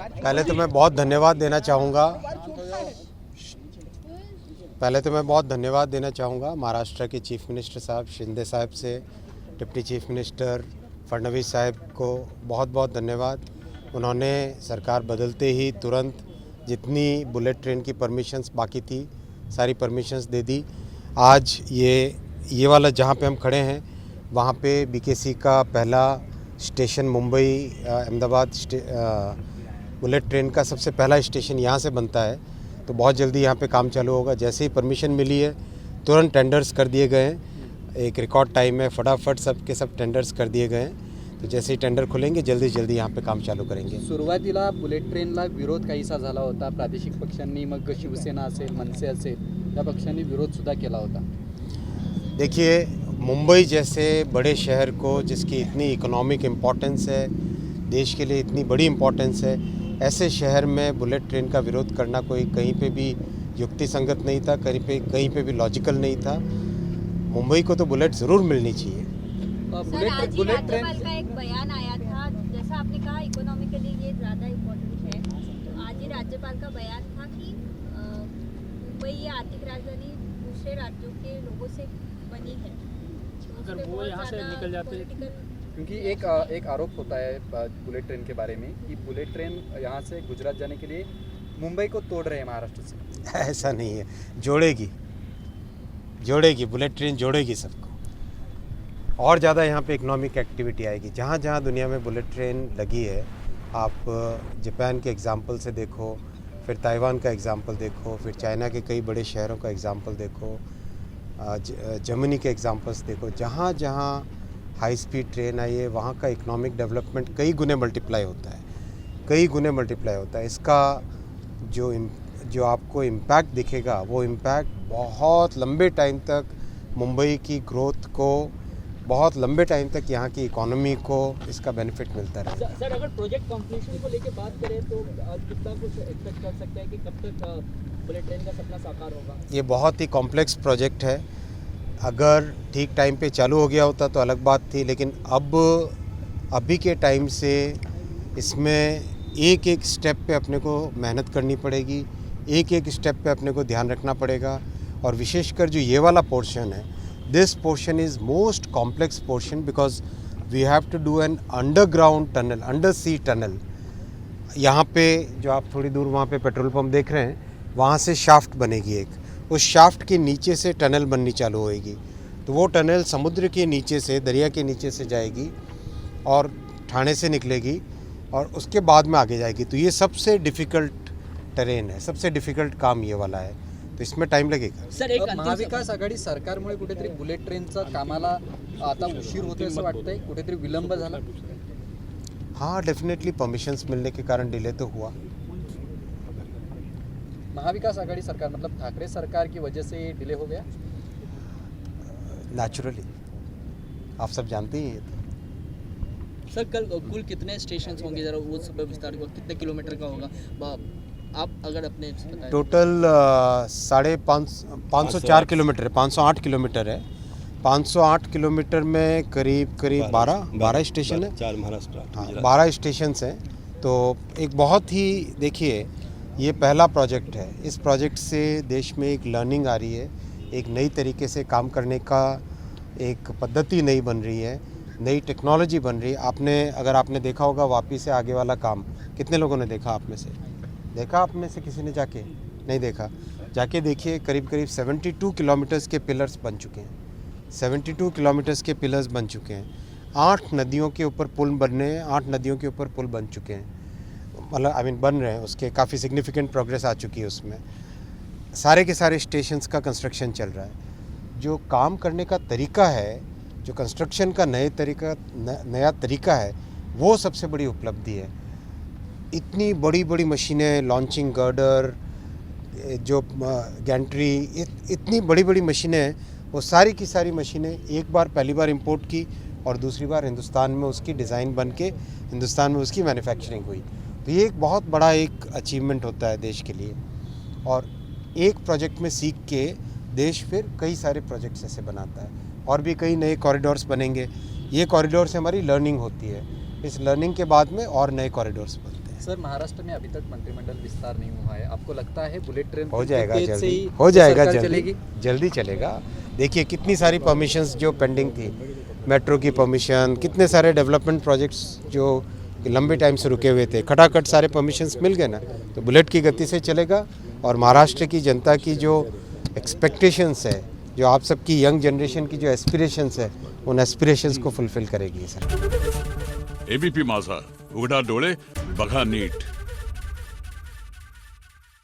पहले तो मैं बहुत धन्यवाद देना चाहूँगा महाराष्ट्र के चीफ मिनिस्टर साहब शिंदे साहब से, डिप्टी चीफ मिनिस्टर फडणवीस साहब को बहुत बहुत धन्यवाद। उन्होंने सरकार बदलते ही तुरंत जितनी बुलेट ट्रेन की परमिशंस बाकी थी सारी परमिशंस दे दी। आज ये वाला जहाँ पे हम खड़े हैं वहाँ पे बीकेसी का पहला station Mumbai Ahmedabad bullet train का सबसे पहला स्टेशन यहाँ से बनता है। तो बहुत जल्दी यहाँ पे काम चालू होगा। जैसे ही परमिशन मिली है तुरंत टेंडर्स कर दिए गए हैं। एक रिकॉर्ड टाइम में फटाफट सब टेंडर्स कर दिए गए हैं। तो जैसे ही टेंडर खुलेंगे जल्दी जल्दी यहाँ पे काम चालू करेंगे। सुरुवातीला बुलेट ट्रेनला विरोध काहीसा झाला होता। प्रादेशिक पक्षांनी, मग शिवसेना असेल, मनसे असेल, या पक्षांनी विरोधसुद्धा केला होता। देखिए, मुंबई जैसे बड़े शहर को, जिसकी इतनी इकोनॉमिक इम्पोर्टेंस है, देश के लिए इतनी बड़ी इम्पोर्टेंस है, ऐसे शहर में बुलेट ट्रेन का विरोध करना कोई कहीं पे भी युक्ति संगत नहीं था, कहीं पे भी लॉजिकल नहीं था। मुंबई को तो बुलेट ज़रूर मिलनी चाहिए। बुलेट ट्रेन का एक बयान आया था, जैसा आपने कहा इकोनॉमिकली ये ज़्यादा इम्पोर्टेंट है। तो आज ही राज्यपाल का बयान था कि मुंबई ये आर्थिक राजधानी दूसरे राज्यों के लोगों से बनी है। अगर वो यहाँ से निकल जाते, क्योंकि एक आरोप होता है बुलेट ट्रेन के बारे में कि बुलेट ट्रेन यहाँ से गुजरात जाने के लिए मुंबई को तोड़ रहे हैं महाराष्ट्र से। ऐसा नहीं है, जोड़ेगी बुलेट ट्रेन, जोड़ेगी सबको। और ज़्यादा यहाँ पे इकोनॉमिक एक्टिविटी आएगी। जहाँ जहाँ दुनिया में बुलेट ट्रेन लगी है, आप जापान के एग्जाम्पल से देखो, फिर ताइवान का एग्जाम्पल देखो, फिर चाइना के कई बड़े शहरों का एग्जाम्पल देखो, जर्मनी के एग्जाम्पल्स देखो। जहाँ जहाँ हाई स्पीड ट्रेन आई है वहाँ का इकोनॉमिक डेवलपमेंट कई गुने मल्टीप्लाई होता है। इसका जो आपको इम्पैक्ट दिखेगा वो इम्पैक्ट बहुत लंबे टाइम तक मुंबई की ग्रोथ को, बहुत लंबे टाइम तक यहाँ की इकोनॉमी को इसका बेनिफिट मिलता रहेगा। सर, अगर प्रोजेक्ट कंप्लीशन को लेकर बात करें तो कितना कुछ एक्सपेक्ट कर सकते हैं कि कब तक बुलेट ट्रेन का सपना साकार होगा? ये बहुत ही कॉम्प्लेक्स प्रोजेक्ट है। अगर ठीक टाइम पे चालू हो गया होता तो अलग बात थी, लेकिन अभी के टाइम से इसमें एक एक स्टेप पे अपने को मेहनत करनी पड़ेगी, एक एक स्टेप पे अपने को ध्यान रखना पड़ेगा। और विशेषकर जो ये वाला पोर्शन है, this portion is most complex portion because we have to do an underground tunnel, under sea tunnel. यहाँ पे जो आप थोड़ी दूर वहाँ पे पेट्रोल पंप देख रहे हैं, वहाँ से शाफ्ट बनेगी एक, उस शाफ्ट के नीचे से टनल बननी चालू होएगी। तो वो टनल समुद्र के नीचे से, दरिया के नीचे से जाएगी और ठाणे से निकलेगी और उसके बाद में आगे जाएगी। तो ये सबसे डिफ़िकल्ट टेरेन है, सबसे डिफ़िकल्ट काम ये वाला है। तो इसमें टाइम लगेगा। सर, एक महाविकास आघाडी सरकारमुळे कुठेतरी बुलेट ट्रेनचा कामाला आता उशीर होतोय असं वाटतंय, कुठेतरी विलंब झाला? हाँ, डेफिनेटली परमिशंस मिलने के कारण डिले तो हुआ। महाविकास आघाड़ी सरकार मतलब ठाकरे सरकार की वजह से डिले हो गया? नेचुरली, आप सब जानते ही हैं। सर, कल कुल कितने स्टेशन होंगे, जरा वो सब विस्तार को, कितने किलोमीटर का होगा आप अगर अपने से बताएं? टोटल 504 किलोमीटर है, 508 किलोमीटर है। 508 किलोमीटर में करीब 12 स्टेशन है। 4 महाराष्ट्र, हाँ, 12 स्टेशन हैं। तो एक बहुत ही, देखिए, ये पहला प्रोजेक्ट है। इस प्रोजेक्ट से देश में एक लर्निंग आ रही है, एक नई तरीके से काम करने का एक पद्धति नई बन रही है, नई टेक्नोलॉजी बन रही है। अगर आपने देखा होगा वापी से आगे वाला काम, कितने लोगों ने देखा? आप में से किसी ने जाके नहीं देखा? जाके देखिए, करीब 72 किलोमीटर्स के पिलर्स बन चुके हैं। 72 किलोमीटर्स के पिलर्स बन चुके हैं। 8 नदियों के ऊपर पुल बनने हैं, 8 नदियों के ऊपर पुल बन चुके हैं, मतलब बन रहे हैं। उसके काफ़ी सिग्निफिकेंट प्रोग्रेस आ चुकी है उसमें। सारे के सारे स्टेशंस का कंस्ट्रक्शन चल रहा है। जो काम करने का तरीका है, जो कंस्ट्रक्शन का नया तरीका है, वो सबसे बड़ी उपलब्धि है। इतनी बड़ी बड़ी मशीनें, लॉन्चिंग गर्डर, जो गैंट्री, इतनी बड़ी बड़ी मशीनें हैं, वो सारी की सारी मशीनें एक बार पहली बार इंपोर्ट की और दूसरी बार हिंदुस्तान में उसकी डिज़ाइन बन के हिंदुस्तान में उसकी मैन्युफैक्चरिंग हुई। तो ये एक बहुत बड़ा एक अचीवमेंट होता है देश के लिए। और एक प्रोजेक्ट में सीख के देश फिर कई सारे प्रोजेक्ट्स ऐसे बनाता है, और भी कई नए कॉरिडोर्स बनेंगे। ये कॉरिडोर से हमारी लर्निंग होती है, इस लर्निंग के बाद में और नए कॉरिडोर्स बनते हैं। सर महाराष्ट्र में अभी तक मंत्रिमंडल विस्तार नहीं हुआ है, आपको लगता है बुलेट ट्रेन हो जाएगा तेज से जल्दी, ही हो जाएगा सरकार जल्दी, चलेगी? जल्दी चलेगा। देखिए कितनी सारी परमिशंस जो पेंडिंग थी, मेट्रो की परमिशन, कितने सारे डेवलपमेंट प्रोजेक्ट्स जो लंबे टाइम से रुके हुए थे, खटाखट सारे परमिशंस मिल गए ना, तो बुलेट की गति से चलेगा। और महाराष्ट्र की जनता की जो एक्सपेक्टेशंस है, जो आप सबकी यंग जनरेशन की जो एस्पिरेशंस है, उन एस्पिरेशंस को फुलफिल करेगी सर। एबीपी माझा, उघडा डोळे बघा नीट।